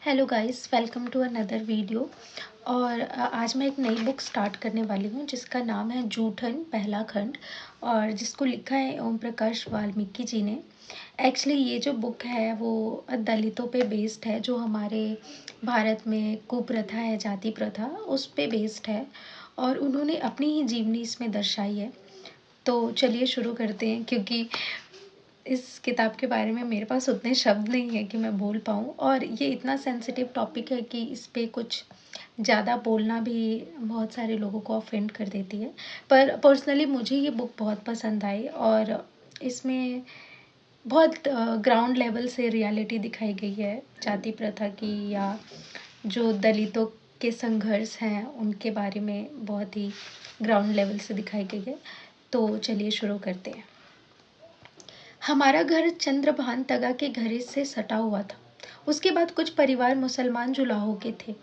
Hello guys, welcome to another video. और आज मैं एक नई बुक स्टार्ट करने वाली हूँ जिसका नाम है जूठन पहला खंड, और जिसको लिखा है ओम प्रकाश वाल्मीकि जी ने। एक्चुअली ये जो बुक है वो दलितों पे बेस्ड है, जो हमारे भारत में कुप्रथा है, जाति प्रथा, उस पे बेस्ड है और उन्होंने अपनी ही जीवनी इसमें दर्शाई है। तो चलिए शुरू करते हैं, क्योंकि इस किताब के बारे में मेरे पास उतने शब्द नहीं है कि मैं बोल पाऊँ, और ये इतना सेंसिटिव टॉपिक है कि इस पे कुछ ज़्यादा बोलना भी बहुत सारे लोगों को ऑफेंड कर देती है। पर पर्सनली मुझे ये बुक बहुत पसंद आई, और इसमें बहुत ग्राउंड लेवल से रियलिटी दिखाई गई है जाति प्रथा की, या जो दलितों के संघर्ष हैं उनके बारे में बहुत ही ग्राउंड लेवल से दिखाई गई है। तो चलिए शुरू करते हैं। हमारा घर चंद्रभान तगा के घर से सटा हुआ था। उसके बाद कुछ परिवार मुसलमान जुलाहों के थे।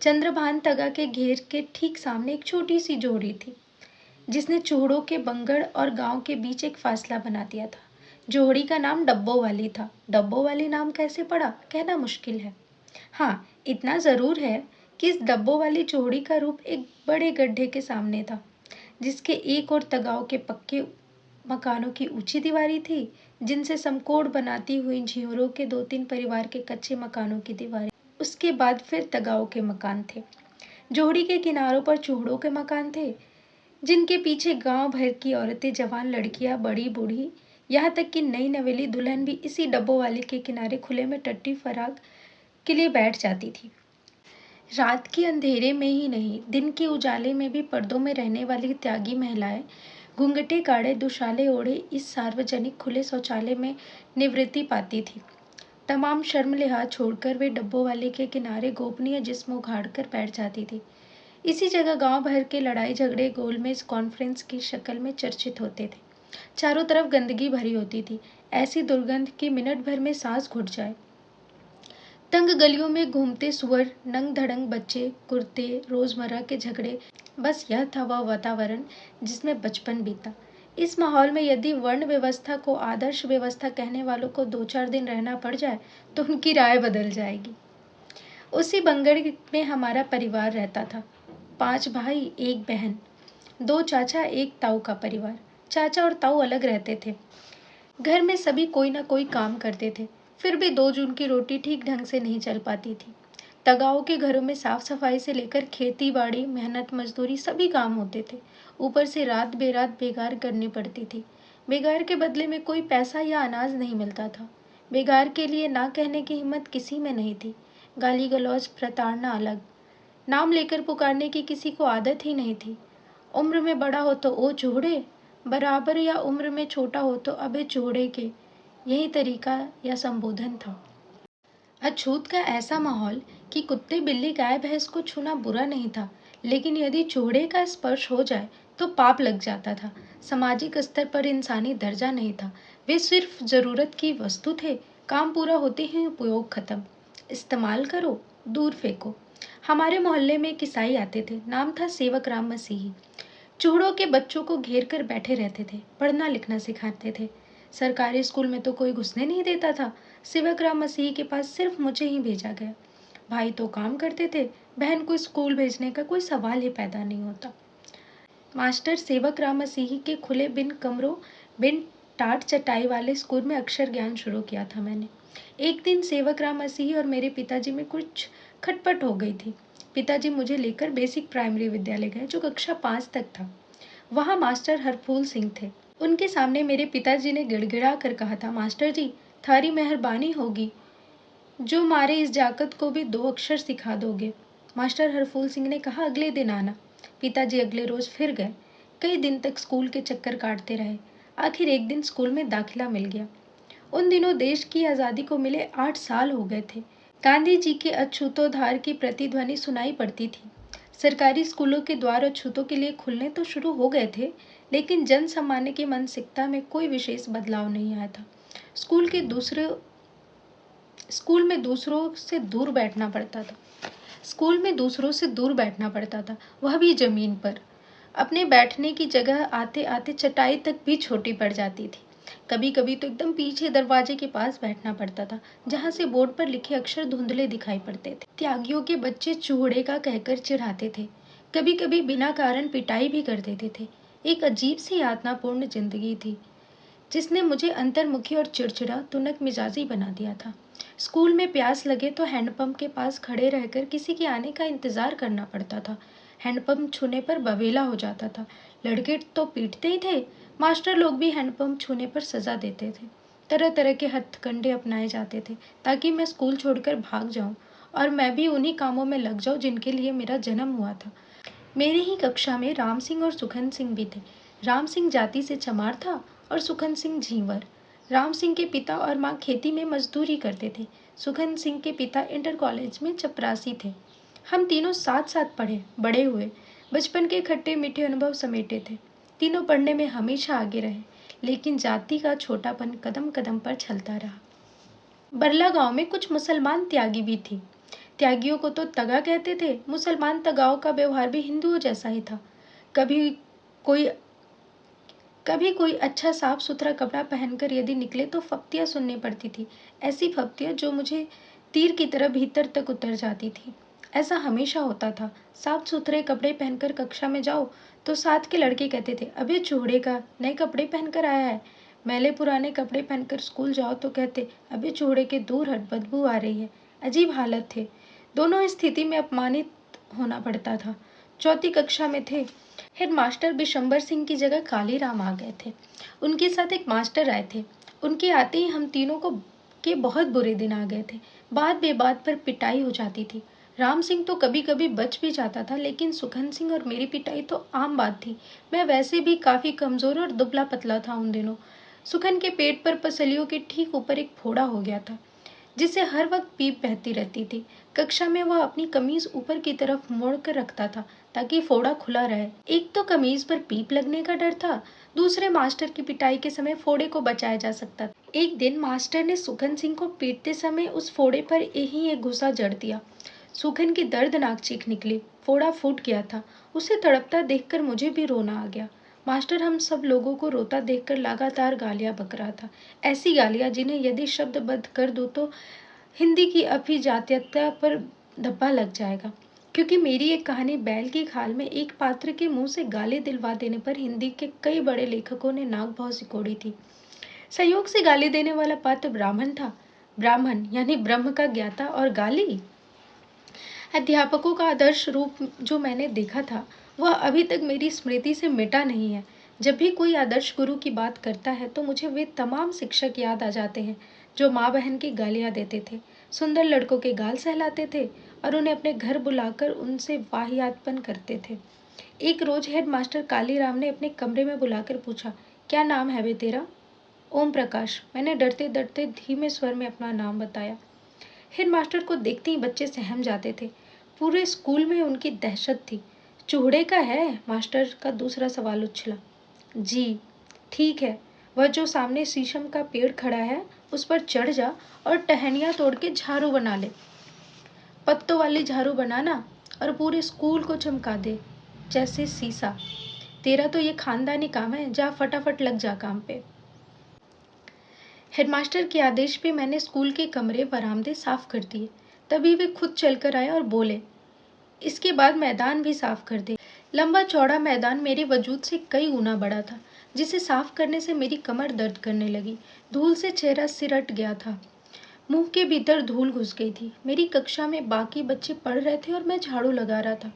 चंद्रभान तगा के घेर के ठीक सामने एक छोटी सी जोड़ी थी, जिसने चूड़ों के बंगड़ और गांव के बीच एक फासला बना दिया था। जोड़ी का नाम डब्बो वाली था। डब्बो वाली नाम कैसे पड़ा, कहना मुश्किल है। हाँ, इतना ज़रूर है कि इस डब्बो वाली जोड़ी का रूप एक बड़े गड्ढे के सामने था, जिसके एक और तगाव के पक्के मकानों की ऊंची दीवारी थी, जिनसे समकोड़ बनाती हुई झींवरों के 2-3 परिवार के कच्चे मकानों की दीवारें। उसके बाद फिर तगाओं के मकान थे। जोड़ी के किनारों पर चूहड़ों के मकान थे, जिनके पीछे गांव भर की औरतें, जवान लड़कियां, बड़ी बूढ़ी, यहाँ तक कि नई नवेली दुल्हन भी इसी डब्बों वाली के किनारे खुले में टट्टी फराक के लिए बैठ जाती थी। रात के अंधेरे में ही नहीं, दिन के उजाले में भी पर्दों में रहने वाली त्यागी महिलाएं घूंघटे काढ़े दुशाले ओढ़े इस सार्वजनिक खुले शौचालय में निवृत्ति पाती थी। तमाम शर्म लिहाज छोड़कर वे डब्बों वाले के किनारे गोपनीय जिस्म उघाड़ कर बैठ जाती थी। इसी जगह गांव भर के लड़ाई झगड़े गोलमेज कॉन्फ्रेंस की शक्ल में चर्चित होते थे। चारों तरफ गंदगी भरी होती थी, ऐसी दुर्गंध कि मिनट भर में सांस घुट जाए। तंग गलियों में घूमते सुअर, नंग धड़ंग बच्चे, कुर्ते, रोजमर्रा के झगड़े, बस यह था वह वातावरण जिसमें बचपन बीता। इस माहौल में यदि वर्ण व्यवस्था को आदर्श व्यवस्था कहने वालों को 2-4 दिन रहना पड़ जाए तो उनकी राय बदल जाएगी। उसी बंगड़ में हमारा परिवार रहता था। 5 भाई, 1 बहन, 2 चाचा, 1 ताऊ का परिवार। चाचा और ताऊ अलग रहते थे। घर में सभी कोई ना कोई काम करते थे, फिर भी 2 जून की रोटी ठीक ढंग से नहीं चल पाती थी। तगाओं के घरों में साफ सफाई से लेकर खेती बाड़ी, मेहनत मजदूरी सभी काम होते थे। ऊपर से रात बेरात बेगार करनी पड़ती थी। बेगार के बदले में कोई पैसा या अनाज नहीं मिलता था। बेगार के लिए ना कहने की हिम्मत किसी में नहीं थी। गाली गलौज प्रताड़ना अलग, नाम लेकर पुकारने की किसी को आदत ही नहीं थी। उम्र में बड़ा हो तो ओ चूड़े, बराबर या उम्र में छोटा हो तो अबे चूड़े के, यही तरीका या संबोधन था। अछूत का ऐसा माहौल कि कुत्ते बिल्ली गाय भैंस को छूना बुरा नहीं था, लेकिन यदि चूड़े का स्पर्श हो जाए तो पाप लग जाता था। सामाजिक स्तर पर इंसानी दर्जा नहीं था। वे सिर्फ जरूरत की वस्तु थे। काम पूरा होते ही उपयोग खत्म। इस्तेमाल करो, दूर फेंको। हमारे मोहल्ले में एक ईसाई आते थे, नाम था सेवक राम मसीही। चूड़ों के बच्चों को घेर कर बैठे रहते थे, पढ़ना लिखना सिखाते थे। सरकारी स्कूल में तो कोई घुसने नहीं देता था। सेवक राम मसीह के पास सिर्फ मुझे ही भेजा गया। भाई तो काम करते थे, बहन को स्कूल भेजने का कोई सवाल ही पैदा नहीं होता। मास्टर सेवक राम मसीह के खुले बिन कमरों, बिन टाट चटाई वाले स्कूल में अक्षर ज्ञान शुरू किया था मैंने। एक दिन सेवक राम मसीह और मेरे पिताजी में कुछ खटपट हो गई थी। पिताजी मुझे लेकर बेसिक प्राइमरी विद्यालय गए, जो कक्षा 5 तक था। वहाँ मास्टर हरफूल सिंह थे। उनके सामने मेरे पिताजी ने गिड़गिड़ा कर कहा था, मास्टर जी, थारी मेहरबानी होगी जो मारे इस जाकत को भी 2 अक्षर सिखा दोगे। मास्टर हरफूल सिंह ने कहा, अगले दिन आना। पिताजी अगले रोज फिर गए। कई दिन तक स्कूल के चक्कर काटते रहे। आखिर एक दिन स्कूल में दाखिला मिल गया। उन दिनों देश की आज़ादी को मिले 8 साल हो गए थे। गांधी जी के अछूतोद्धार की प्रतिध्वनि सुनाई पड़ती थी। सरकारी स्कूलों के द्वार अछूतों के लिए खुलने तो शुरू हो गए थे, लेकिन जन सामान्य की मानसिकता में कोई विशेष बदलाव नहीं आया था। स्कूल में दूसरों से दूर बैठना पड़ता था। वह भी जमीन पर। अपने बैठने की जगह आते आते चटाई तक भी छोटी पड़ जाती थी। कभी कभी तो एकदम पीछे दरवाजे के पास बैठना पड़ता था, जहाँ से बोर्ड पर लिखे अक्षर धुंधले दिखाई पड़ते थे। त्यागियों के बच्चे चूहड़े का कहकर चिढ़ाते थे, कभी कभी बिना कारण पिटाई भी कर देते थे। एक अजीब सी यातनापूर्ण जिंदगी थी, जिसने मुझे अंतर्मुखी और चिड़चिड़ा तुनक मिजाजी बना दिया था। स्कूल में प्यास लगे तो हैंडपंप के पास खड़े रहकर किसी के आने का इंतजार करना पड़ता था। हैंडपंप छूने पर बवेला हो जाता था। लड़के तो पीटते ही थे, मास्टर लोग भी हैंडपंप छूने पर सजा देते थे। तरह तरह के हथकंडे अपनाए जाते थे ताकि मैं स्कूल छोड़कर भाग जाऊं और मैं भी उन्हीं कामों में लग जाऊं जिनके लिए मेरा जन्म हुआ था। मेरी ही कक्षा में राम सिंह और सुखन सिंह भी थे। राम सिंह जाति से चमार था और सुखन सिंह झींवर। राम सिंह के पिता और माँ खेती में मजदूरी करते थे। सुखन सिंह के पिता इंटर कॉलेज में चपरासी थे। हम तीनों साथ साथ पढ़े बड़े हुए, बचपन के खट्टे मीठे अनुभव समेटे थे। तीनों पढ़ने में हमेशा आगे रहे, लेकिन जाति का छोटापन कदम कदम पर छलता रहा। बरला गांव में कुछ मुसलमान त्यागी भी थी। त्यागियों को तो तगा कहते थे। मुसलमान तगाओं का व्यवहार भी हिंदुओं जैसा ही था। कभी कोई कभी कोई अच्छा साफ सुथरा कपड़ा पहनकर यदि निकले तो फप्तियां सुननी पड़ती थी, ऐसी फप्तियां जो मुझे तीर की तरह भीतर तक उतर जाती थी। ऐसा हमेशा होता था। साफ सुथरे कपड़े पहनकर कक्षा में जाओ तो साथ के लड़के कहते थे, अबे चूड़े का नए कपड़े पहनकर आया है। मैले पुराने कपड़े पहनकर स्कूल जाओ तो कहते, अबे चूड़े के दूर हट, बदबू आ रही है। अजीब हालत थे। दोनों स्थिति में अपमानित होना पड़ता था। चौथी कक्षा में थे। हेडमास्टर बिशंबर सिंह की जगह कालीराम आ गए थे। उनके साथ एक मास्टर आए थे। उनके आते ही हम तीनों को के बहुत बुरे दिन आ गए थे। बात बेबात पर पिटाई हो जाती थी। राम सिंह तो कभी कभी बच भी जाता था, लेकिन सुखन सिंह और मेरी पिटाई तो आम बात थी। मैं वैसे भी काफी कमजोर और दुबला पतला था उन दिनों। सुखन के पेट पर पसलियों के ठीक ऊपर एक फोड़ा हो गया था, जिससे हर वक्त पीप बहती रहती थी। कक्षा में वह अपनी कमीज ऊपर की तरफ मोड़ कर रखता था ताकि फोड़ा खुला रहे। एक तो कमीज पर पीप लगने का डर था, दूसरे मास्टर की पिटाई के समय फोड़े को बचाया जा सकता था। एक दिन मास्टर ने सुखन सिंह को पीटते समय उस फोड़े पर ही एक घुसा जड़ दिया। सुखन की दर्दनाक चीख निकली। फोड़ा फूट गया था। उसे तड़पता देखकर मुझे भी रोना आ गया। मास्टर हम सब लोगों को रोता देखकर लगातार गालियां बक रहा था। ऐसी गालियां जिन्हें यदि शब्दबद्ध कर दूं तो हिंदी की अभिजात्यता पर धब्बा लग जाएगा। क्योंकि मेरी एक कहानी बैल की खाल में एक पात्र के मुंह से गाली दिलवा देने पर हिंदी के कई बड़े लेखकों ने नाक भौं सिकोड़ी थी। संयोग से गाली देने वाला पात्र ब्राह्मण था। ब्राह्मण यानी ब्रह्म का ज्ञाता, और गाली अध्यापकों का आदर्श रूप जो मैंने देखा था वह अभी तक मेरी स्मृति से मिटा नहीं है। जब भी कोई आदर्श गुरु की बात करता है तो मुझे वे तमाम शिक्षक याद आ जाते हैं जो माँ बहन की गालियाँ देते थे, सुंदर लड़कों के गाल सहलाते थे और उन्हें अपने घर बुलाकर उनसे वाहियातपन करते थे। एक रोज हेड मास्टर कालीराम ने अपने कमरे में बुलाकर पूछा, क्या नाम है बे तेरा? ओम प्रकाश। मैंने डरते डरते धीमे स्वर में अपना नाम बताया। हेड मास्टर को देखते ही बच्चे सहम जाते थे। पूरे स्कूल में उनकी दहशत थी। चूहड़े का है? मास्टर का दूसरा सवाल उछला। जी ठीक है, वह जो सामने शीशम का पेड़ खड़ा है उस पर चढ़ जा और टहनियाँ तोड़ के झाड़ू बना ले। पत्तों वाली झाड़ू बनाना और पूरे स्कूल को चमका दे जैसे शीशा। तेरा तो ये खानदानी काम है, जा फटाफट लग जा काम पे। हेडमास्टर के आदेश पे मैंने स्कूल के कमरे बरामदे साफ कर दिए। तभी वे खुद चलकर आए और बोले, इसके बाद मैदान भी साफ कर दे। लंबा चौड़ा मैदान मेरे वजूद से कई गुना बड़ा था, जिसे साफ करने से मेरी कमर दर्द करने लगी। धूल से चेहरा सिरट गया था। मुंह के भीतर धूल घुस गई थी। मेरी कक्षा में बाकी बच्चे पढ़ रहे थे और मैं झाड़ू लगा रहा था।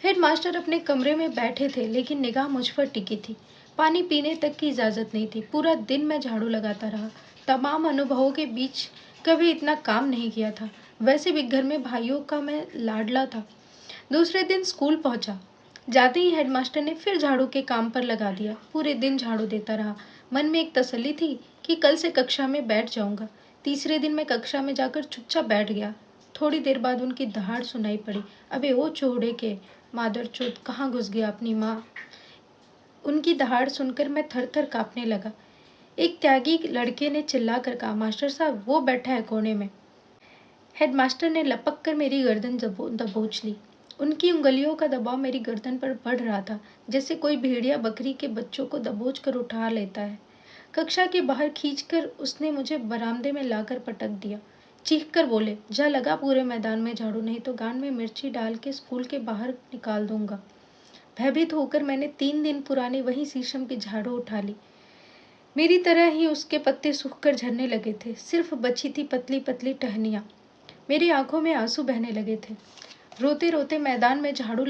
हेडमास्टर अपने कमरे में बैठे थे, लेकिन निगाह मुझ पर टिकी थी। पानी पीने तक की इजाजत नहीं थी। पूरा दिन मैं झाड़ू लगाता रहा। तमाम अनुभवों के बीच कभी इतना काम नहीं किया था। वैसे भी घर में भाइयों का मैं लाडला था। दूसरे दिन स्कूल पहुंचा। जाते ही हेडमास्टर ने फिर झाड़ू के काम पर लगा दिया। पूरे दिन झाड़ू देता रहा। मन में एक तसल्ली थी कि कल से कक्षा में बैठ जाऊंगा। तीसरे दिन मैं कक्षा में जाकर चुपचाप बैठ गया। थोड़ी देर बाद उनकी दहाड़ सुनाई पड़ी। अबे ओ चोहड़े के मादरचोद, कहाँ घुस गया अपनी माँ? उनकी दहाड़ सुनकर मैं थर थर कांपने लगा। एक त्यागी लड़के ने चिल्लाकर कहा, मास्टर साहब वो बैठा है कोने में। हेडमास्टर ने लपक कर मेरी गर्दन दबोच ली। उनकी उंगलियों का दबाव मेरी गर्दन पर बढ़ रहा था, जैसे कोई भेड़िया बकरी के बच्चों को दबोच कर उठा लेता है। कक्षा के बाहर खींचकर उसने मुझे बरामदे में लाकर पटक दिया। चीख कर बोले, जा लगा पूरे मैदान में झाड़ू, नहीं तो गान में मिर्ची डाल के स्कूल के बाहर निकाल दूंगा। भयभीत होकर मैंने 3 दिन पुरानी वही शीशम की झाड़ू उठा ली। मेरी तरह ही उसके पत्ते सूखकर झरने लगे थे, सिर्फ बची थी पतली पतली टहनियां। मेरी आंखों में आंसू बहने लगे थे। रोते रोते मैदान में झाड़ू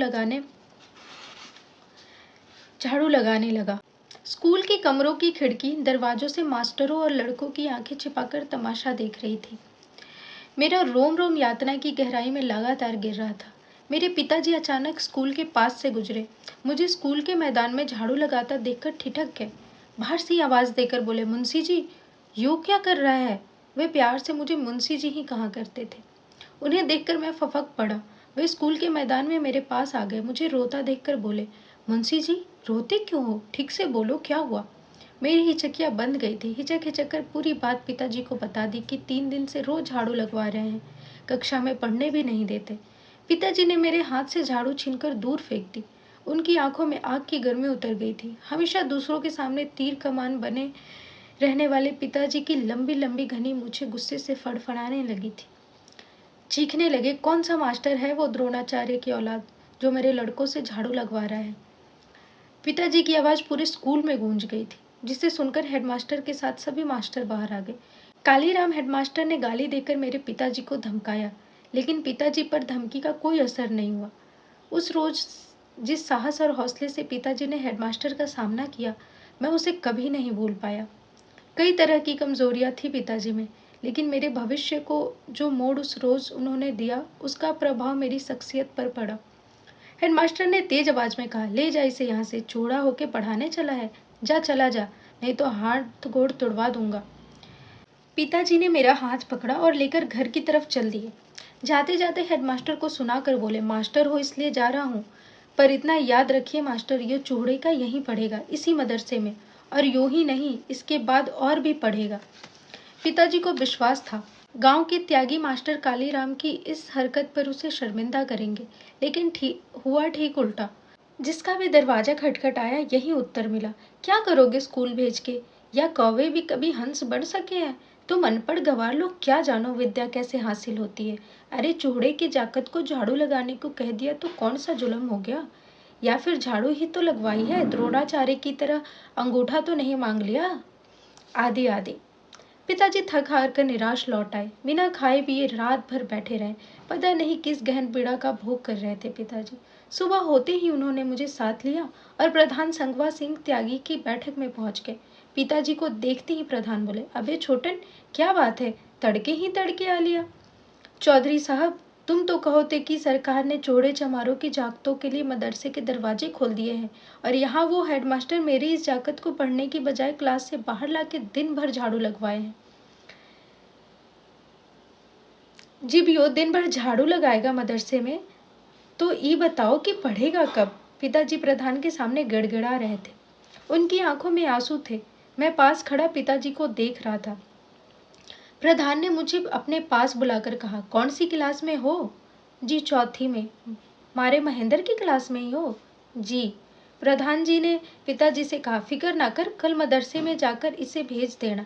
लगाने लगा। स्कूल के कमरों की खिड़की दरवाजों से मास्टरों और लड़कों की आंखें छिपाकर तमाशा देख रही थी। मेरा रोम रोम यातना की गहराई में लगातार गिर रहा था। मेरे पिताजी अचानक स्कूल के पास से गुजरे। मुझे स्कूल के मैदान में झाड़ू लगाता देखकर ठिठक गए। बाहर से आवाज देकर बोले, मुंशी जी, यो क्या कर रहा है? वे प्यार से मुझे मुंशी जी ही कहा करते थे। उन्हें देखकर मैं फफक पड़ा। वे स्कूल के मैदान में मेरे पास आ गए। मुझे रोता देखकर बोले, मुंशी जी, रोते क्यों हो? ठीक से बोलो, क्या हुआ? मेरी हिचकियां बंद गई थी। हिचक हिचक कर पूरी बात पिताजी को बता दी कि 3 दिन से रोज झाड़ू लगवा रहे हैं, कक्षा में पढ़ने भी नहीं देते। पिताजी ने मेरे हाथ से झाड़ू छीनकर दूर फेंक दी। उनकी आंखों में आग की गर्मी उतर गई थी। हमेशा दूसरों के सामने तीर कमान बने रहने वाले पिताजी की लंबी लंबी घनी मूछें गुस्से से फड़फड़ाने लगी थी। चीखने लगे, कौन सा मास्टर है वो द्रोणाचार्य की औलाद जो मेरे लड़कों से झाड़ू लगवा रहा है? पिताजी की आवाज पूरे स्कूल में गूंज गई थी, जिसे सुनकर हेडमास्टर के साथ सभी मास्टर बाहर आ गए। कालीराम हेडमास्टर ने गाली देकर मेरे पिताजी को धमकाया, लेकिन पिताजी पर धमकी का कोई असर नहीं हुआ। उस रोज जिस साहस और हौसले से पिताजी ने हेडमास्टर का सामना किया, मैं उसे कभी नहीं भूल पाया। कई तरह की कमजोरियां थी पिताजी में, लेकिन मेरे भविष्य को जो मोड़ उस रोज उन्होंने दिया, उसका प्रभाव मेरी शख्सियत पर पड़ा। हेडमास्टर ने तेज आवाज में कहा, ले जा इसे यहाँ से, चूड़ा होके पढ़ाने चला है, जा चला जा, नहीं तो हाथ गोड़ तुड़वा दूंगा। पिताजी ने मेरा हाथ पकड़ा और लेकर घर की तरफ चल दिए। जाते जाते हेडमास्टर को सुनाकर बोले, मास्टर हो इसलिए जा रहा हूँ, पर इतना याद रखिए मास्टर, ये चूड़े का यहीं पढ़ेगा, इसी मदरसे में, और यूं ही नहीं, इसके बाद और भी पढ़ेगा। पिताजी को विश्वास था गांव के त्यागी मास्टर कालीराम की इस हरकत पर उसे शर्मिंदा करेंगे, लेकिन हुआ ठीक उल्टा। जिसका भी दरवाजा खटखटाया, यही उत्तर मिला, क्या करोगे स्कूल भेज के? या कौवे भी कभी हंस बन सके हैं? तुम अनपढ़ गंवार लोग क्या जानो विद्या कैसे हासिल होती है? अरे चूड़े की जाकत को झाड़ू लगाने को कह दिया तो कौन सा जुल्म हो गया? या फिर झाड़ू ही तो लगवाई है, द्रोणाचार्य की तरह अंगूठा तो नहीं मांग लिया? आदि आदि। पिताजी थक हार कर निराश लौट आए। बिना खाए पिए रात भर बैठे रहे। पता नहीं किस गहन पीड़ा का भोग कर रहे थे पिताजी। सुबह होते ही उन्होंने मुझे साथ लिया और प्रधान संगवा सिंह त्यागी की बैठक में पहुंच गए। पिताजी को देखते ही प्रधान बोले, अबे छोटन, क्या बात है, तड़के ही तड़के आ लिया? चौधरी साहब, तुम तो कहो थे कि सरकार ने चोरे चमारों की जाकतों के लिए मदरसे के दरवाजे खोल दिए हैं, और यहाँ वो हेडमास्टर मेरी इस जाकत को पढ़ने की बजाय क्लास से बाहर लाके दिन भर झाड़ू लगवाए हैं। जी बियो दिन भर झाड़ू लगाएगा मदरसे में, तो ये बताओ कि पढ़ेगा कब? पिताजी प्रधान के सामने गड़गड़ा रहे थे। उनकी आंखों में आंसू थे। मैं पास खड़ा पिताजी को देख रहा था। प्रधान ने मुझे अपने पास बुलाकर कहा, कौन सी क्लास में हो? जी चौथी में। मारे महेंद्र की क्लास में ही हो? जी। प्रधान जी ने पिताजी से कहा, फिक्र ना कर, कल मदरसे में जाकर इसे भेज देना।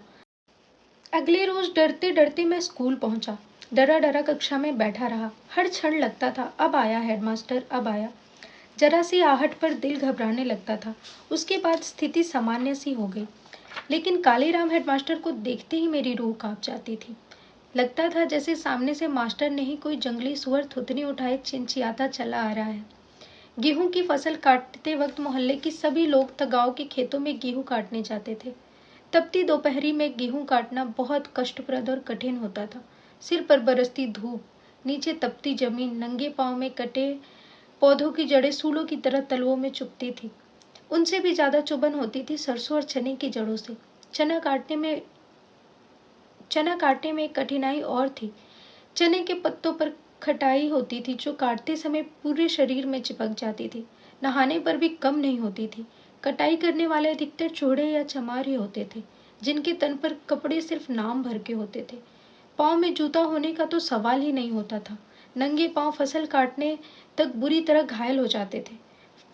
अगले रोज डरते डरते मैं स्कूल पहुंचा। डरा डरा कक्षा में बैठा रहा। हर क्षण लगता था, अब आया हेडमास्टर, अब आया। जरा सी आहट पर दिल घबराने लगता था। उसके बाद स्थिति सामान्य सी हो गई, लेकिन कालीराम हेडमास्टर को देखते ही मेरी रूह कांप जाती थी। लगता था जैसे सामने से मास्टर ने ही कोई जंगली सुअर थुतनी उठाए चिंचियाता चला आ रहा है। गेहूं की फसल काटते वक्त मोहल्ले की सभी लोग गांव के खेतों में गेहूं काटने जाते थे। तपती दोपहरी में गेहूं काटना बहुत कष्टप्रद और कठिन होता था। सिर पर बरसती धूप, नीचे तपती जमीन, नंगे पांव में कटे पौधों की जड़ें सूलों की तरह तलवों में चुभती थी। उनसे भी ज्यादा चुभन होती थी सरसों और चने की जड़ों से। चना काटने में एक कठिनाई और थी। चने के पत्तों पर खटाई होती थी जो काटते समय पूरे शरीर में चिपक जाती थी। नहाने पर भी कम नहीं होती थी। कटाई करने वाले अधिकतर चूड़े या चमार ही होते थे, जिनके तन पर कपड़े सिर्फ नाम भर के होते थे। पाँव में जूता होने का तो सवाल ही नहीं होता था। नंगे पाँव फसल काटने तक बुरी तरह घायल हो जाते थे।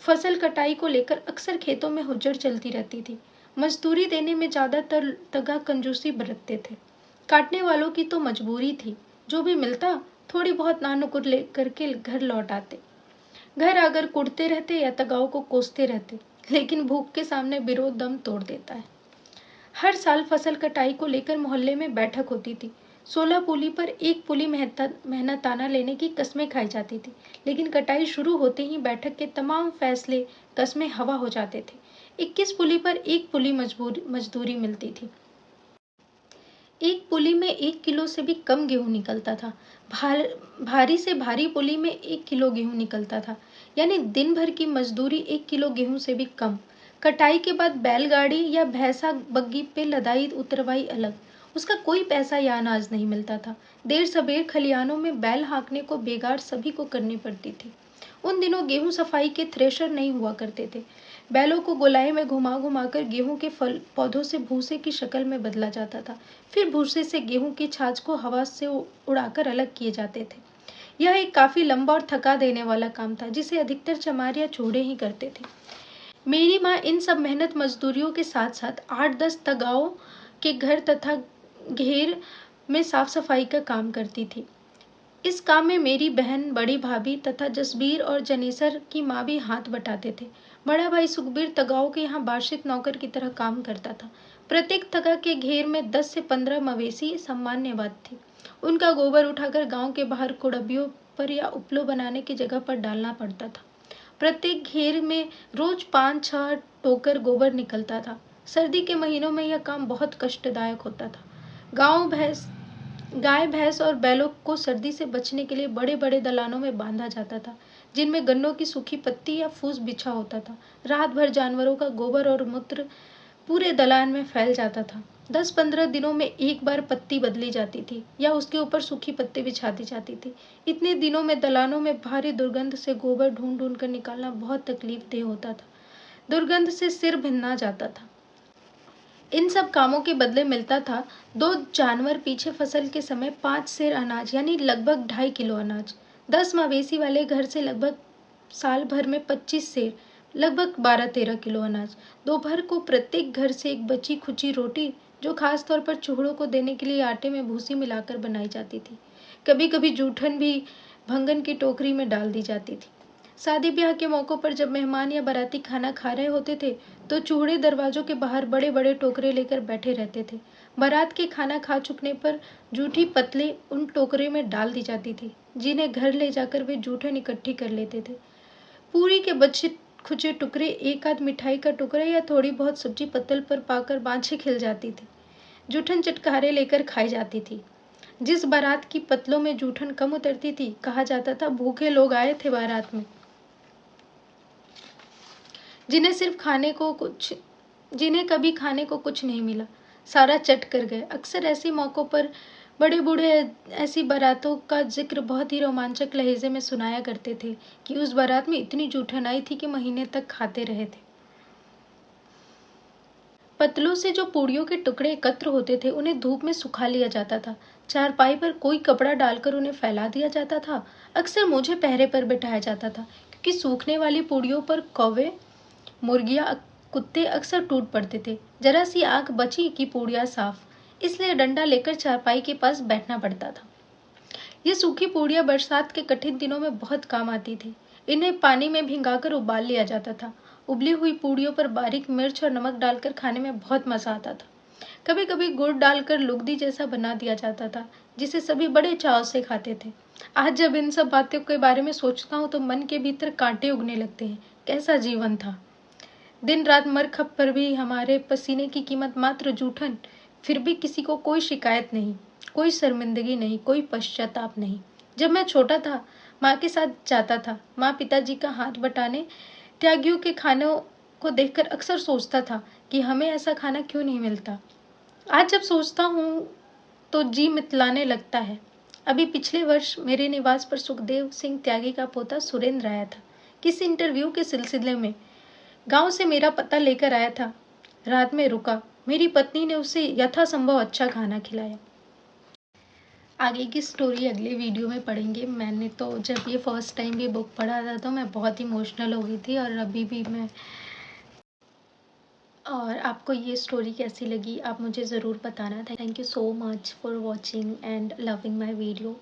फसल कटाई को लेकर अक्सर खेतों में हुज्जड़ चलती रहती थी। मजदूरी देने में ज़्यादातर तगा कंजूसी बरतते थे। काटने वालों की तो मजबूरी थी, जो भी मिलता थोड़ी बहुत नानुकुर ले करके घर लौट आते। घर आकर कुटते रहते या तगाओं को कोसते रहते, लेकिन भूख के सामने विरोध दम तोड़ देता है। हर साल फसल कटाई को लेकर मोहल्ले में बैठक होती थी। 16 पुली पर एक पुली मेहनताना लेने की कस्में खाई जाती थी, लेकिन कटाई शुरू होते ही बैठक के तमाम फैसले कस्में हवा हो जाते थे। 21 पुली पर एक पुली मजदूरी मिलती थी। एक पुली में 1 किलो से भी कम गेहूं निकलता था। भारी से भारी पुली में 1 किलो गेहूं निकलता था, यानी दिन भर की मजदूरी 1 किलो गेहूं से भी कम। कटाई के बाद बैलगाड़ी या भैंसा बग्गी पे लदाई उतरवाई अलग, उसका कोई पैसा या अनाज नहीं मिलता था। देर सबेर खलियानों में बैल हाँकने को बेगार सभी को करनी पड़ती थी। उन दिनों गेहूं सफाई के थ्रेशर नहीं हुआ करते थे। बैलों को गोलाई में घुमा घुमा कर गेहूं के फल पौधों से भूसे की शक्ल में बदला जाता था। फिर भूसे से गेहूं की छाछ को हवा से उड़ाकर अलग किए जाते थे। यह एक काफी लंबा और थका देने वाला काम था, जिसे अधिकतर चमार या चूड़े ही करते थे। मेरी माँ इन सब मेहनत मजदूरियों के साथ साथ 8-10 तगाओं के घर तथा घेर में साफ सफाई का काम करती थी। इस काम में मेरी बहन, बड़ी भाभी तथा जसबीर और जनेसर की माँ भी हाथ बटाते थे। बड़ा भाई सुखबीर तगाओं के यहाँ बार्शिक नौकर की तरह काम करता था। प्रत्येक तगा के घेर में 10 से 15 मवेशी सामान्य बात थी। उनका गोबर उठाकर गांव के बाहर कुड़बियों पर या उपलो बनाने की जगह पर डालना पड़ता था। प्रत्येक घेर में रोज 5-6 टोकर गोबर निकलता था। सर्दी के महीनों में यह काम बहुत कष्टदायक होता था। गाय भैंस और बैलों को सर्दी से बचने के लिए बड़े बड़े दलानों में बांधा जाता था, जिनमें गन्नों की सूखी पत्ती या फूस बिछा होता था। रात भर जानवरों का गोबर और मूत्र पूरे दलान में फैल जाता था। 10-15 दिनों में एक बार पत्ती बदली जाती थी या उसके ऊपर सूखी पत्ती बिछा दी जाती थी। इतने दिनों में दलानों में भारी दुर्गंध से गोबर ढूंढ ढूंढ कर निकालना बहुत तकलीफदेह होता था। दुर्गंध से सिर भिन्ना जाता था। इन सब कामों के बदले मिलता था 2 जानवर पीछे फसल के समय 5 सेर अनाज, यानी लगभग 2.5 किलो अनाज। 10 मवेशी वाले घर से लगभग साल भर में 25 सेर, लगभग 12-13 किलो अनाज। दोपहर को प्रत्येक घर से एक बची खुची रोटी, जो खास तौर पर चूहों को देने के लिए आटे में भूसी मिलाकर बनाई जाती थी। कभी कभी जूठन भी भंगन की टोकरी में डाल दी जाती थी। शादी ब्याह के मौकों पर जब मेहमान या बाराती खाना खा रहे होते थे, तो चूड़े दरवाजों के बाहर बड़े बड़े टोकरे लेकर बैठे रहते थे। बारात के खाना खा चुकने पर जूठी पतले उन टोकरे में डाल दी जाती थी, जिन्हें घर ले जाकर वे जूठन इकट्ठी कर लेते थे। पूरी के बचे खुचे टुकड़े, एक आध मिठाई का टुकड़ा या थोड़ी बहुत सब्जी पत्तल पर पाकर बाँछें खिल जाती थी। जूठन चटकारे लेकर खाई जाती थी। जिस बारात की पतलों में जूठन कम उतरती थी, कहा जाता था भूखे लोग आए थे बारात में, जिन्हें कभी खाने को कुछ नहीं मिला, सारा चट कर गए। अक्सर ऐसे मौकों पर बड़े बूढ़े ऐसी बारातों का जिक्र बहुत ही रोमांचक लहजे में सुनाया करते थे कि उस बारात में इतनी जूठन आई थी कि महीने तक खाते रहे थे। पतलों से जो पूड़ियों के टुकड़े एकत्र होते थे, उन्हें धूप में सुखा लिया जाता था। चारपाई पर कोई कपड़ा डालकर उन्हें फैला दिया जाता था। अक्सर मुझे पहरे पर बिठाया जाता था, क्योंकि सूखने वाली पूड़ियों पर कौवे, मुर्गियां, कुत्ते अक्सर टूट पड़ते थे। जरा सी आंख बची कि पूड़ियां साफ, इसलिए डंडा लेकर चारपाई के पास बैठना पड़ता था। ये सूखी पूड़ियां बरसात के कठिन दिनों में बहुत काम आती थी। इन्हें पानी में भिंगाकर उबाल लिया जाता था। उबली हुई पूड़ियों पर बारीक मिर्च और नमक डालकर खाने में बहुत मजा आता था। कभी कभी गुड़ डालकर लुगदी जैसा बना दिया जाता था, जिसे सभी बड़े चाव से खाते थे। आज जब इन सब बातों के बारे में सोचता हूँ तो मन के भीतर कांटे उगने लगते हैं। कैसा जीवन था! दिन रात मरखप पर भी हमारे पसीने की कीमत मात्र जूठन, फिर भी किसी को कोई शिकायत नहीं, कोई शर्मिंदगी नहीं, कोई पश्चाताप नहीं। जब मैं छोटा था, माँ के साथ जाता था। माँ पिताजी का हाथ बटाने, त्यागियों के खानों को देखकर अक्सर सोचता था कि हमें ऐसा खाना क्यों नहीं मिलता। आज जब सोचता हूँ तो जी मितलाने लगता है। अभी पिछले वर्ष मेरे निवास पर सुखदेव सिंह त्यागी का पोता सुरेंद्र आया था, किसी इंटरव्यू के सिलसिले में। गांव से मेरा पता लेकर आया था। रात में रुका। मेरी पत्नी ने उसे यथासंभव अच्छा खाना खिलाया। आगे की स्टोरी अगले वीडियो में पढ़ेंगे। मैंने तो जब ये फर्स्ट टाइम ये बुक पढ़ा था तो मैं बहुत इमोशनल हो गई थी, और अभी भी मैं और आपको ये स्टोरी कैसी लगी आप मुझे ज़रूर बताना। Thank you so much for watching and loving my video.